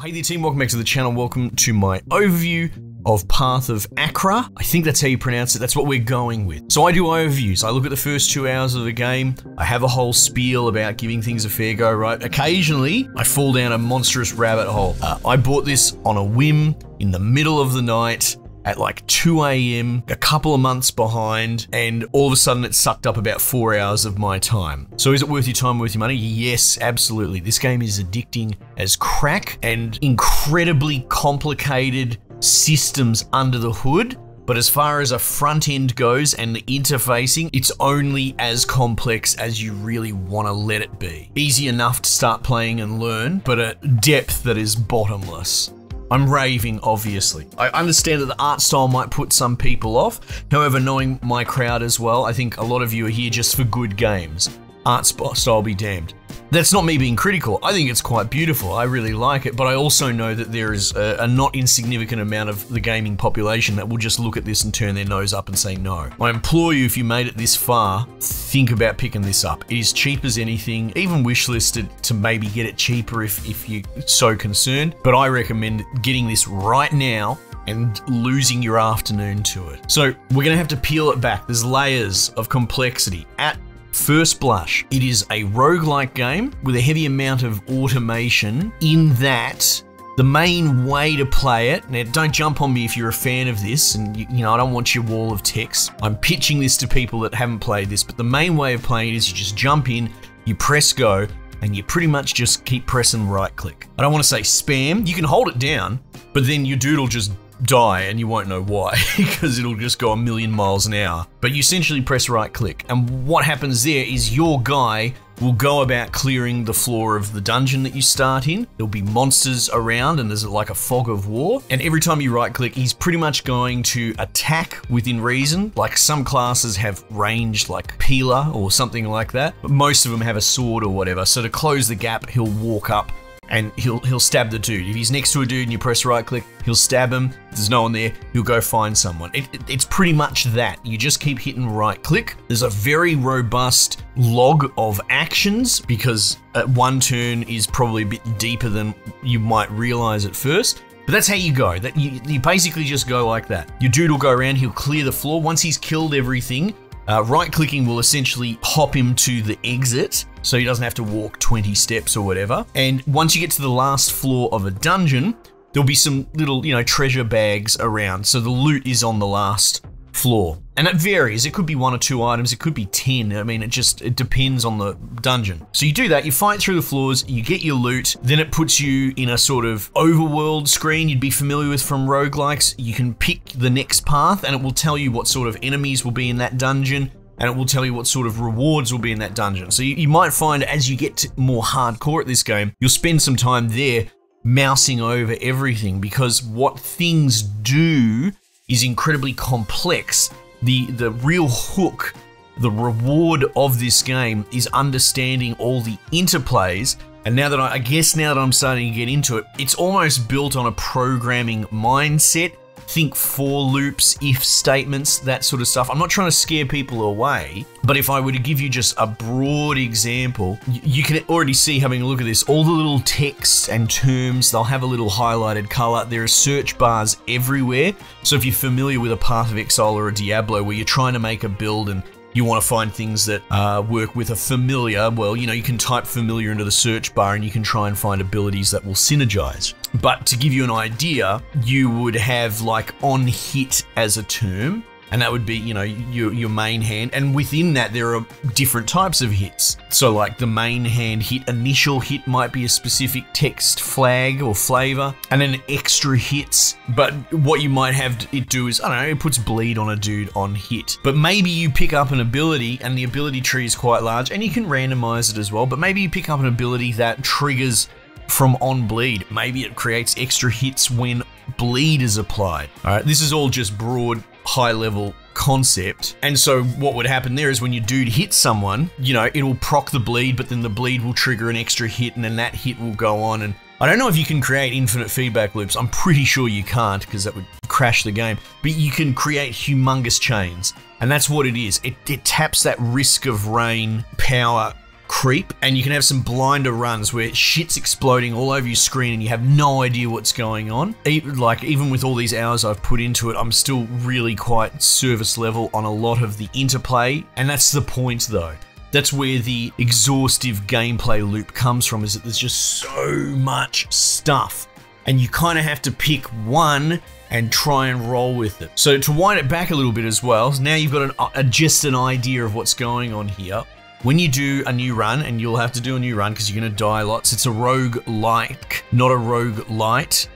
Hey there team, welcome back to the channel. Welcome to my overview of Path of Achra. I think that's how you pronounce it. That's what we're going with. So I do overviews. I look at the first 2 hours of the game. I have a whole spiel about giving things a fair go, right? Occasionally, I fall down a monstrous rabbit hole. I bought this on a whim in the middle of the night at like 2 AM, a couple of months behind, and all of a sudden it sucked up about 4 hours of my time. So is it worth your time, worth your money? Yes, absolutely. This game is addicting as crack and incredibly complicated systems under the hood. But as far as a front end goes and the interfacing, it's only as complex as you really want to let it be. Easy enough to start playing and learn, but a depth that is bottomless. I'm raving, obviously. I understand that the art style might put some people off. However, knowing my crowd as well, I think a lot of you are here just for good games. Art style be damned. That's not me being critical. I think it's quite beautiful. I really like it, but I also know that there is a not insignificant amount of the gaming population that will just look at this and turn their nose up and say no. I implore you, if you made it this far, think about picking this up. It is cheap as anything, even wishlisted to maybe get it cheaper if you're so concerned, but I recommend getting this right now and losing your afternoon to it. So we're gonna have to peel it back. There's layers of complexity. At first blush, it is a roguelike game with a heavy amount of automation in that the main way to play it, now don't jump on me if you're a fan of this, and you know, I don't want your wall of text. I'm pitching this to people that haven't played this, but the main way of playing it is you just jump in, you press go, and you pretty much just keep pressing right click. I don't want to say spam, you can hold it down, but then your dude will just die and you won't know why because it'll just go a million miles an hour. But you essentially press right click, and what happens there is your guy will go about clearing the floor of the dungeon that you start in. There'll be monsters around and there's like a fog of war, and every time you right click he's pretty much going to attack within reason. Like some classes have ranged like Peeler or something like that, but most of them have a sword or whatever, so to close the gap he'll walk up and he'll stab the dude. If he's next to a dude and you press right click, he'll stab him. If there's no one there, he'll go find someone. It's pretty much that. You just keep hitting right click. There's a very robust log of actions because one turn is probably a bit deeper than you might realize at first. But that's how you go. That you basically just go like that. Your dude will go around, he'll clear the floor. Once he's killed everything, right-clicking will essentially hop him to the exit, so he doesn't have to walk 20 steps or whatever. And once you get to the last floor of a dungeon, there'll be some little, you know, treasure bags around, so the loot is on the last floor. And it varies. It could be 1 or 2 items, it could be 10. I mean, it depends on the dungeon. So you do that, you fight through the floors, you get your loot, then it puts you in a sort of overworld screen you'd be familiar with from roguelikes. You can pick the next path and it will tell you what sort of enemies will be in that dungeon, and it will tell you what sort of rewards will be in that dungeon. So you might find as you get more hardcore at this game, you'll spend some time there mousing over everything, because what things do is incredibly complex. The real hook, the reward of this game is understanding all the interplays. And now that I guess now that I'm starting to get into it, it's almost built on a programming mindset. Think for loops, if statements, that sort of stuff. I'm not trying to scare people away, but if I were to give you just a broad example, you can already see, having a look at this, all the little text and terms, they'll have a little highlighted color. There are search bars everywhere. So if you're familiar with a Path of Exile or a Diablo where you're trying to make a build and you want to find things that work with a familiar, well, you know, you can type familiar into the search bar and you can try and find abilities that will synergize. But to give you an idea, you would have like on hit as a term, and that would be, you know, your main hand, and within that there are different types of hits. So like the main hand hit, initial hit might be a specific text flag or flavor, and then extra hits. But what you might have it do is, I don't know, it puts bleed on a dude on hit. But maybe you pick up an ability, and the ability tree is quite large, and you can randomize it as well, but maybe you pick up an ability that triggers from on bleed. Maybe it creates extra hits when bleed is applied. All right, this is all just broad, high-level concept. And so what would happen there is when your dude hits someone, you know, it'll proc the bleed, but then the bleed will trigger an extra hit, and then that hit will go on. And I don't know if you can create infinite feedback loops. I'm pretty sure you can't, because that would crash the game. But you can create humongous chains, and that's what it is. It taps that Risk of Rain power creep, and you can have some blinder runs where shit's exploding all over your screen and you have no idea what's going on. Even with all these hours I've put into it, I'm still really quite service level on a lot of the interplay, and that's the point though. That's where the exhaustive gameplay loop comes from, is that there's just so much stuff and you kind of have to pick one and try and roll with it. So to wind it back a little bit as well, now you've got just an idea of what's going on here. When you do a new run, and you'll have to do a new run because you're going to die lots, it's a roguelike, not a roguelite.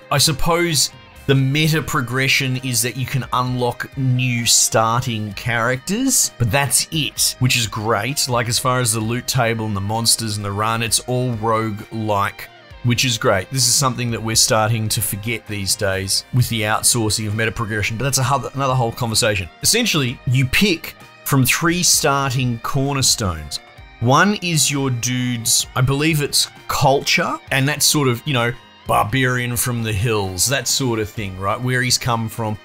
I suppose the meta progression is that you can unlock new starting characters, but that's it, which is great. Like, as far as the loot table and the monsters and the run, it's all roguelike, which is great. This is something that we're starting to forget these days with the outsourcing of meta progression, but that's another whole conversation. Essentially, you pick from 3 starting cornerstones. One is your dude's, I believe it's culture, and that's sort of, you know, barbarian from the hills, that sort of thing, right? Where he's come from.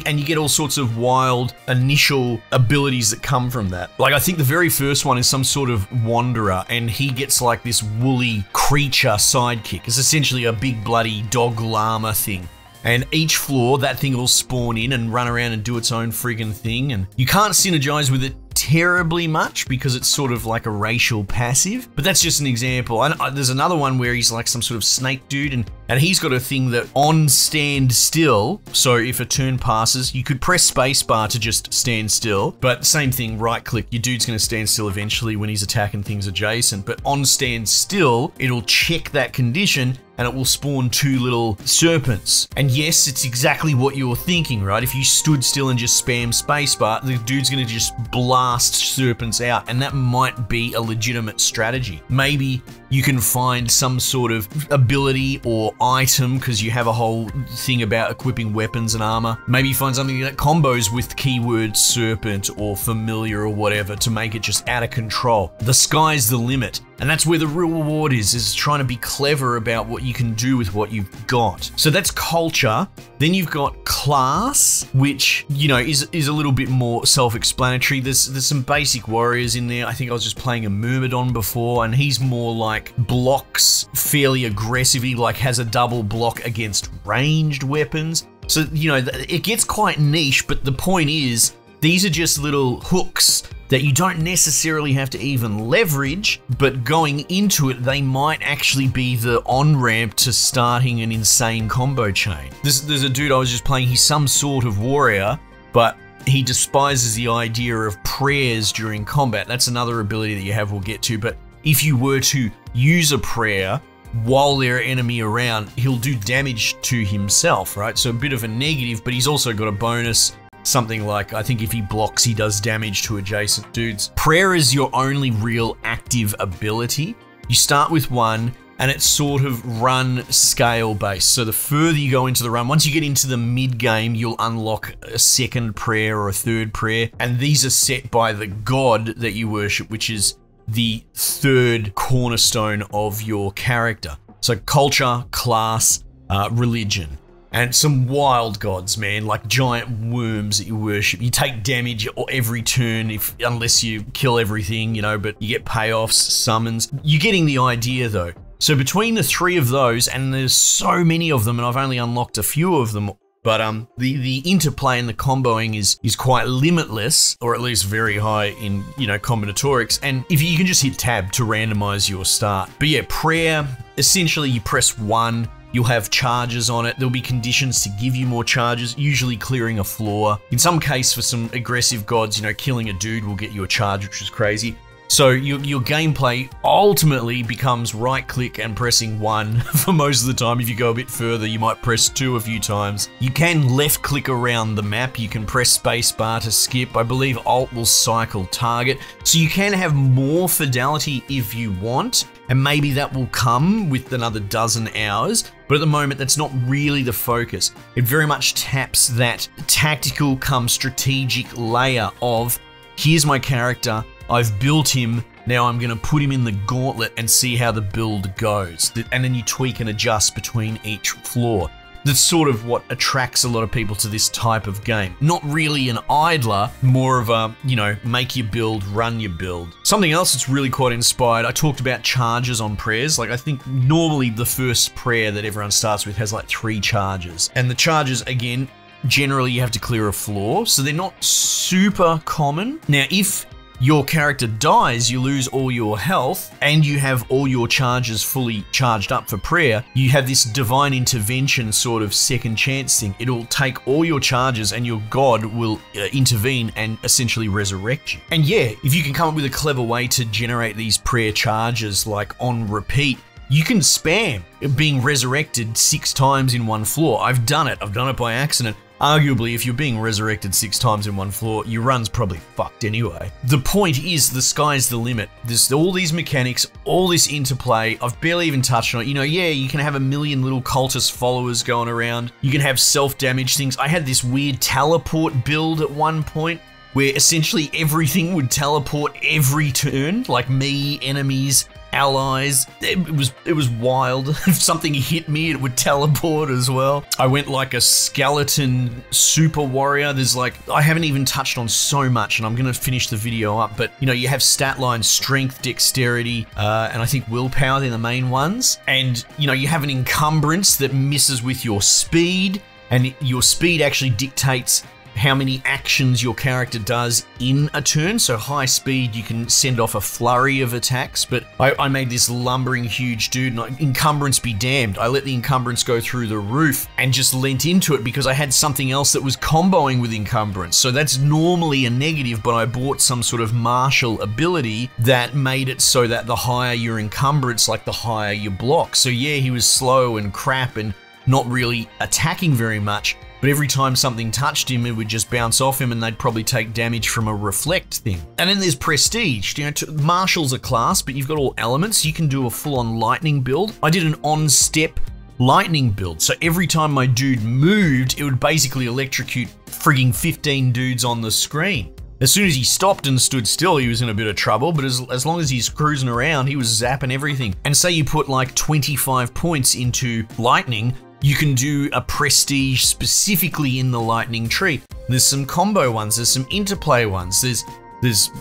And you get all sorts of wild initial abilities that come from that. Like, I think the very first one is some sort of wanderer, and he gets like this woolly creature sidekick. It's essentially a big bloody dog llama thing. And each floor, that thing will spawn in and run around and do its own friggin' thing. And you can't synergize with it terribly much because it's sort of like a racial passive, but that's just an example. And there's another one where he's like some sort of snake dude, and he's got a thing that on stand still, so if a turn passes, you could press spacebar to just stand still, but same thing, right click, your dude's going to stand still eventually when he's attacking things adjacent, but on stand still, it'll check that condition and it will spawn 2 little serpents. And yes, it's exactly what you're thinking, right? If you stood still and just spam spacebar, the dude's gonna just blast serpents out, and that might be a legitimate strategy. Maybe you can find some sort of ability or item, because you have a whole thing about equipping weapons and armor. Maybe you find something that combos with keyword serpent or familiar or whatever to make it just out of control. The sky's the limit. And that's where the real reward is trying to be clever about what you can do with what you've got. So that's culture. Then you've got class, which, you know, is a little bit more self-explanatory. There's some basic warriors in there. I think I was just playing a Myrmidon before, and he's more like blocks fairly aggressively, like has a double block against ranged weapons. So, you know, it gets quite niche, but the point is, these are just little hooks that you don't necessarily have to even leverage, but going into it, they might actually be the on-ramp to starting an insane combo chain. There's a dude I was just playing, he's some sort of warrior, but he despises the idea of prayers during combat. That's another ability that you have we'll get to, but if you were to use a prayer while there are enemy around, he'll do damage to himself, right? So a bit of a negative, but he's also got a bonus. Something like, I think if he blocks, he does damage to adjacent dudes. Prayer is your only real active ability. You start with one, and it's sort of run scale based. So the further you go into the run, once you get into the mid game, you'll unlock a second prayer or a third prayer. And these are set by the god that you worship, which is the 3rd cornerstone of your character. So culture, class, religion. And some wild gods, man, like giant worms that you worship. You take damage every turn unless you kill everything, you know, but you get payoffs, summons. You're getting the idea though. So between the 3 of those, and there's so many of them, and I've only unlocked a few of them, but the interplay and the comboing is quite limitless, or at least very high in, you know, combinatorics. And if you can just hit tab to randomize your start. But yeah, prayer, essentially you press 1, you'll have charges on it. There'll be conditions to give you more charges, usually clearing a floor. In some case, for some aggressive gods, you know, killing a dude will get you a charge, which is crazy. So your gameplay ultimately becomes right-click and pressing 1 for most of the time. If you go a bit further, you might press 2 a few times. You can left-click around the map. You can press spacebar to skip. I believe Alt will cycle target. So you can have more fidelity if you want, and maybe that will come with another dozen hours. But at the moment, that's not really the focus. It very much taps that tactical come strategic layer of, here's my character, I've built him, now I'm going to put him in the gauntlet and see how the build goes. And then you tweak and adjust between each floor. That's sort of what attracts a lot of people to this type of game. Not really an idler, more of a, you know, make your build, run your build. Something else that's really quite inspired, I talked about charges on prayers. Like, I think normally the first prayer that everyone starts with has like 3 charges. And the charges, again, generally you have to clear a floor, so they're not super common. Now, if your character dies, you lose all your health, and you have all your charges fully charged up for prayer, you have this divine intervention sort of second chance thing. It'll take all your charges and your god will intervene and essentially resurrect you. And yeah, if you can come up with a clever way to generate these prayer charges like on repeat, you can spam being resurrected 6 times in one floor. I've done it by accident. Arguably, if you're being resurrected 6 times in one floor, your run's probably fucked anyway. The point is, the sky's the limit. There's all these mechanics, all this interplay. I've barely even touched on it. You know, yeah, you can have a million little cultist followers going around. You can have self-damage things. I had this weird teleport build at one point where essentially everything would teleport every turn, like me, enemies, allies. It was wild. If something hit me, it would teleport as well. I went like a skeleton super warrior. There's like, I haven't even touched on so much, and I'm gonna finish the video up, but you know, you have stat lines, strength, dexterity, and I think willpower, they're the main ones. And you know, you have an encumbrance that misses with your speed, and your speed actually dictates how many actions your character does in a turn. So high speed, you can send off a flurry of attacks, but I made this lumbering huge dude, and encumbrance be damned. I let the encumbrance go through the roof and just leant into it because I had something else that was comboing with encumbrance. So that's normally a negative, but I bought some sort of martial ability that made it so that the higher your encumbrance, like the higher your block. So yeah, he was slow and crap and not really attacking very much, but every time something touched him, it would just bounce off him and they'd probably take damage from a reflect thing. And then there's prestige. You know, Martial's a class, but you've got all elements. You can do a full-on lightning build. I did an on-step lightning build. So every time my dude moved, it would basically electrocute frigging 15 dudes on the screen. As soon as he stopped and stood still, he was in a bit of trouble, but as long as he's cruising around, he was zapping everything. And say you put like 25 points into lightning, you can do a prestige specifically in the lightning tree. There's some combo ones, there's some interplay ones, there's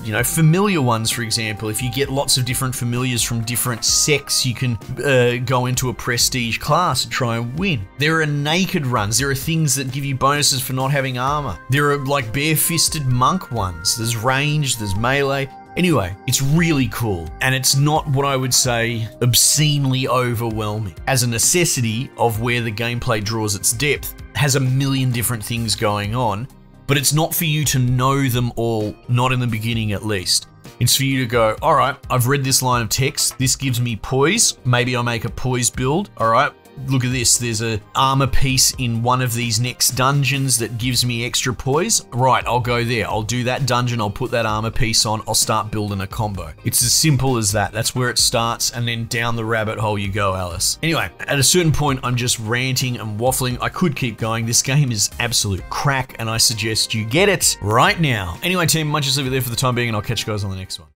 you know, familiar ones, for example. If you get lots of different familiars from different sects, you can go into a prestige class and try and win. There are naked runs. There are things that give you bonuses for not having armor. There are like bare-fisted monk ones. There's range, there's melee. Anyway, it's really cool, and it's not what I would say obscenely overwhelming. As a necessity of where the gameplay draws its depth, has a million different things going on, but it's not for you to know them all, not in the beginning at least. It's for you to go, all right, I've read this line of text, this gives me poise, maybe I'll make a poise build, all right, look at this, there's an armor piece in one of these next dungeons that gives me extra poise. Right, I'll go there, I'll do that dungeon, I'll put that armor piece on, I'll start building a combo. It's as simple as that. That's where it starts, and then down the rabbit hole you go, Alice. Anyway, at a certain point, I'm just ranting and waffling. I could keep going. This game is absolute crack, and I suggest you get it right now. Anyway, team, might just leave it there for the time being, and I'll catch you guys on the next one.